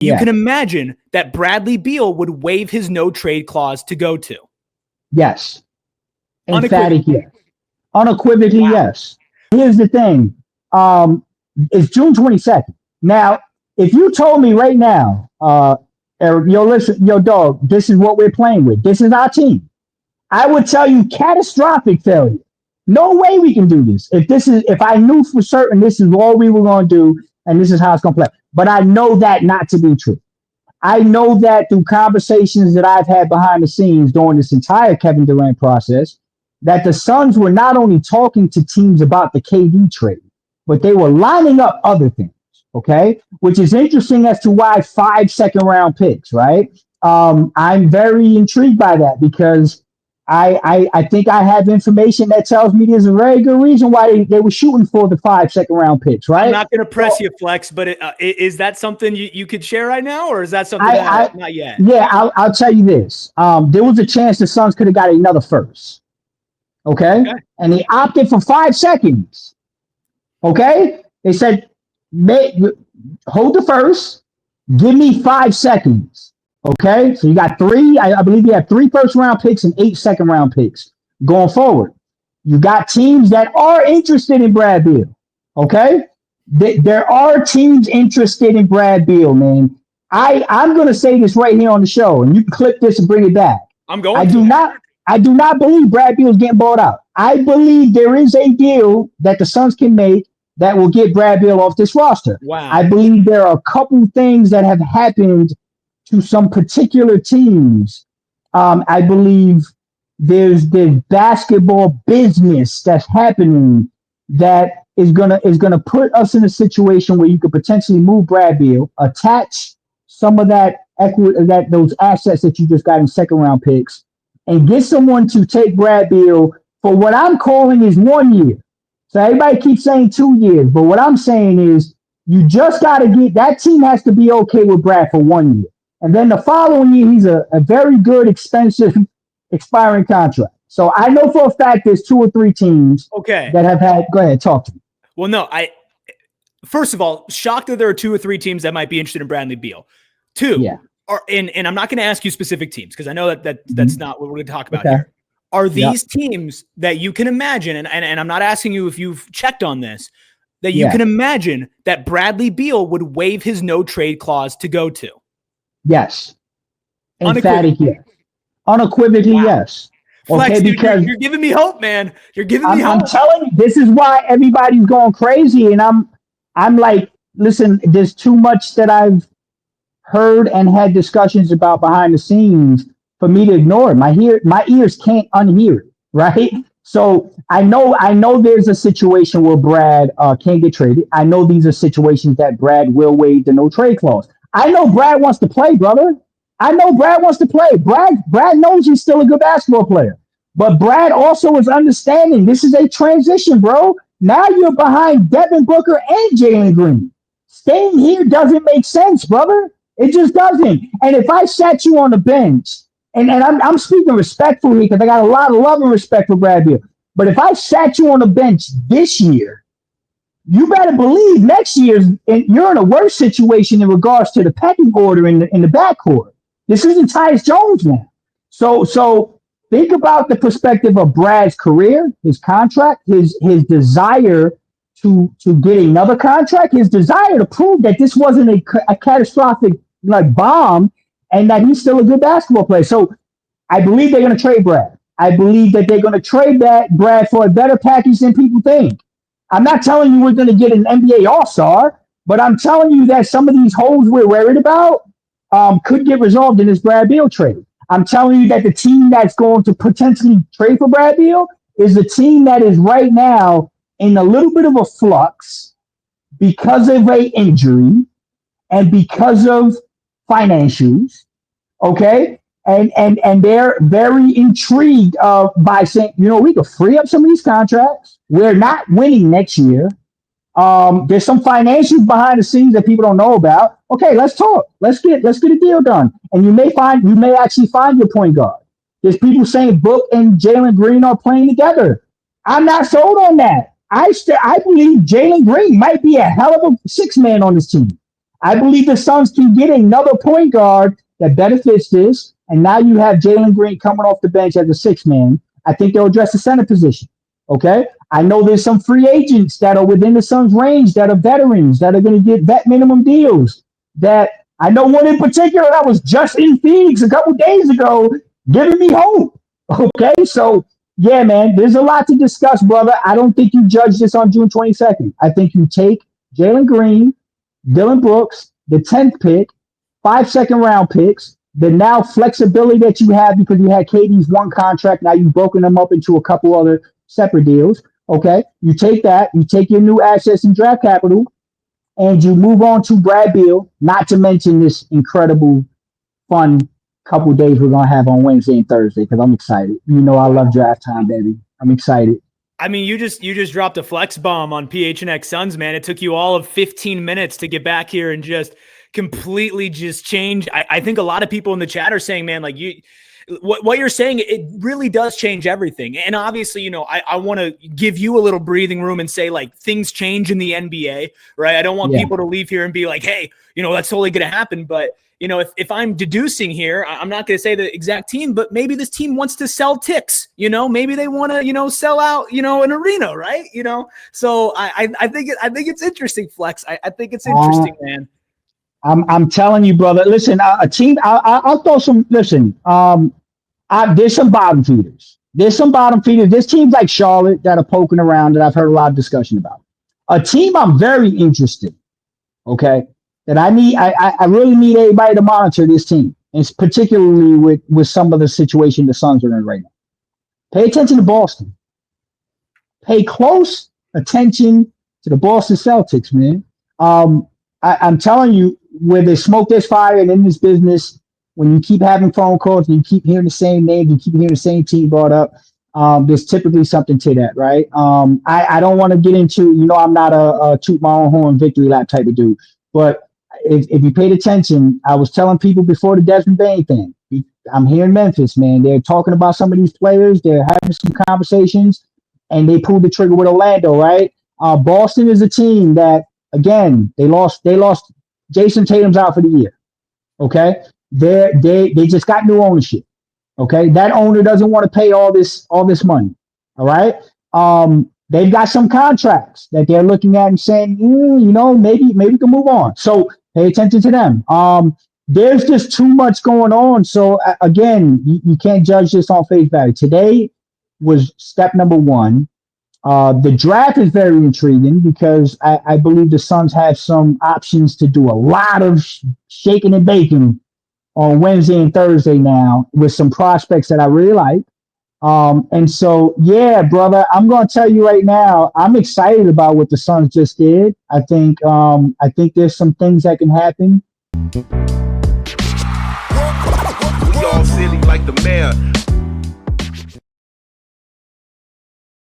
You can imagine that Bradley Beal would waive his no trade clause to go to. Yes. Emphatic yes. Unequivocally yes. Here's the thing. It's June 22nd. Now, if you told me right now, Eric, listen, dog, this is what we're playing with. This is our team. I would tell you catastrophic failure. No way we can do this. If I knew for certain this is all we were going to do and this is how it's going to play. But I know that not to be true. I know that through conversations that I've had behind the scenes during this entire Kevin Durant process, that the Suns were not only talking to teams about the KD trade, but they were lining up other things, okay? Which is interesting as to why 5 second-round picks, right? I'm very intrigued by that because I think I have information that tells me there's a very good reason why they were shooting for the 5 second-round picks, right? I'm not going to press you, Flex, but is that something you could share right now, or is that something not yet? Yeah, I'll tell you this. There was a chance the Suns could have got another first, okay? And they opted for 5 seconds, okay? They said, hold the first, give me 5 seconds. Okay, so you got 3. I believe you have 3 first-round picks and 8 second-round picks going forward. You got teams that are interested in Brad Beal. Okay, there are teams interested in Brad Beal, man. I'm going to say this right here on the show, and you can clip this and bring it back. I do not believe Brad Beal is getting bought out. I believe there is a deal that the Suns can make that will get Brad Beal off this roster. Wow. I believe there are a couple things that have happened to some particular teams. I believe there's basketball business that's happening that is gonna put us in a situation where you could potentially move Brad Beal, attach some of that equity, those assets that you just got in second-round picks, and get someone to take Brad Beal for what I'm calling is 1 year. So everybody keeps saying 2 years, but what I'm saying is you just got to get that team has to be okay with Brad for 1 year. And then the following year, he's a very good, expensive, expiring contract. So I know for a fact there's 2 or 3 teams that have had. Go ahead, talk to me. Well, no, first of all, shocked that there are 2 or 3 teams that might be interested in Bradley Beal. 2 are, and I'm not going to ask you specific teams because I know that's not what we're going to talk about here. Are these teams that you can imagine, and I'm not asking you if you've checked on this, that you can imagine that Bradley Beal would waive his no trade clause to go to? Yes. Emphatic yes. Unequivocally yes. Flex, okay, because you're giving me hope, man. You're giving me hope. I'm telling you, this is why everybody's going crazy. And I'm like, listen, there's too much that I've heard and had discussions about behind the scenes for me to ignore it. My ears can't unhear it, right? So I know there's a situation where Brad can't get traded. I know these are situations that Brad will waive the no trade clause. I know Brad wants to play, brother. I know Brad wants to play. Brad knows he's still a good basketball player. But Brad also is understanding this is a transition, bro. Now you're behind Devin Booker and Jalen Green. Staying here doesn't make sense, brother. It just doesn't. And if I sat you on the bench, and I'm speaking respectfully because I got a lot of love and respect for Brad Beal. But if I sat you on the bench this year, you better believe next year you're in a worse situation in regards to the pecking order in the backcourt. This isn't Tyus Jones now. So think about the perspective of Brad's career, his contract, his desire to get another contract, his desire to prove that this wasn't a catastrophic bomb and that he's still a good basketball player. So I believe they're going to trade Brad. I believe that they're going to trade Brad for a better package than people think. I'm not telling you we're going to get an NBA All-Star, but I'm telling you that some of these holes we're worried about could get resolved in this Brad Beal trade. I'm telling you that the team that's going to potentially trade for Brad Beal is the team that is right now in a little bit of a flux because of an injury and because of financials, okay? And they're very intrigued by saying, we could free up some of these contracts. We're not winning next year. There's some financials behind the scenes that people don't know about. Okay, let's talk. Let's get a deal done. And you may actually find your point guard. There's people saying Book and Jalen Green are playing together. I'm not sold on that. I believe Jalen Green might be a hell of a 6-man on this team. I believe the Suns can get another point guard that benefits this. And now you have Jalen Green coming off the bench as a sixth man. I think they'll address the center position. Okay. I know there's some free agents that are within the Suns' range that are veterans that are going to get vet minimum deals. That I know one in particular that was just in Phoenix a couple days ago, giving me hope. Okay. So, yeah, man, there's a lot to discuss, brother. I don't think you judge this on June 22nd. I think you take Jalen Green, Dylan Brooks, the 10th pick, 5 second-round picks, the now flexibility that you have because you had KD's one contract. Now you've broken them up into a couple other separate deals. Okay, you take that, you take your new assets and draft capital, and you move on to Brad Beal, not to mention this incredible, fun couple days we're going to have on Wednesday and Thursday because I'm excited. You know I love draft time, baby. I'm excited. I mean, you just dropped a flex bomb on PHNX Suns, man. It took you all of 15 minutes to get back here and just completely just change. I think a lot of people in the chat are saying, man, like what you're saying, it really does change everything. And obviously, you know, I want to give you a little breathing room and say, like, things change in the NBA, right? I don't want people to leave here and be like, hey, you know, that's totally going to happen. But, you know, if I'm deducing here, I'm not going to say the exact team, but maybe this team wants to sell ticks, you know, maybe they want to, you know, sell out, you know, an arena, right? You know, so I think it's interesting, Flex. I think it's interesting, man. I'm telling you, brother. Listen, a team. I'll throw some. Listen, there's some bottom feeders. There's teams like Charlotte that are poking around that I've heard a lot of discussion about. A team I'm very interested. Okay, that I really need everybody to monitor this team, and particularly with some of the situation the Suns are in right now. Pay attention to Boston. Pay close attention to the Boston Celtics, man. I'm telling you, where there's smoke, there's fire, and in this business, when you keep having phone calls and you keep hearing the same name, you keep hearing the same team brought up, there's typically something to that, right? I don't want to get into, you know, I'm not a toot my own horn victory lap type of dude, but if you paid attention, I was telling people before the Desmond Bain thing, I'm here in Memphis, man. They're talking about some of these players. They're having some conversations, and they pulled the trigger with Orlando, right? Boston is a team that, again, they lost Jason Tatum's out for the year. Okay. They just got new ownership. Okay. That owner doesn't want to pay all this money. All right. They've got some contracts that they're looking at and saying, you know, maybe we can move on. So pay attention to them. There's just too much going on. So again, you can't judge this on face value. Today was step number one. The draft is very intriguing because I believe the Suns have some options to do a lot of shaking and baking on Wednesday and Thursday now with some prospects that I really like. And so, yeah, brother, I'm going to tell you right now, I'm excited about what the Suns just did. I think there's some things that can happen. We all silly like the mayor.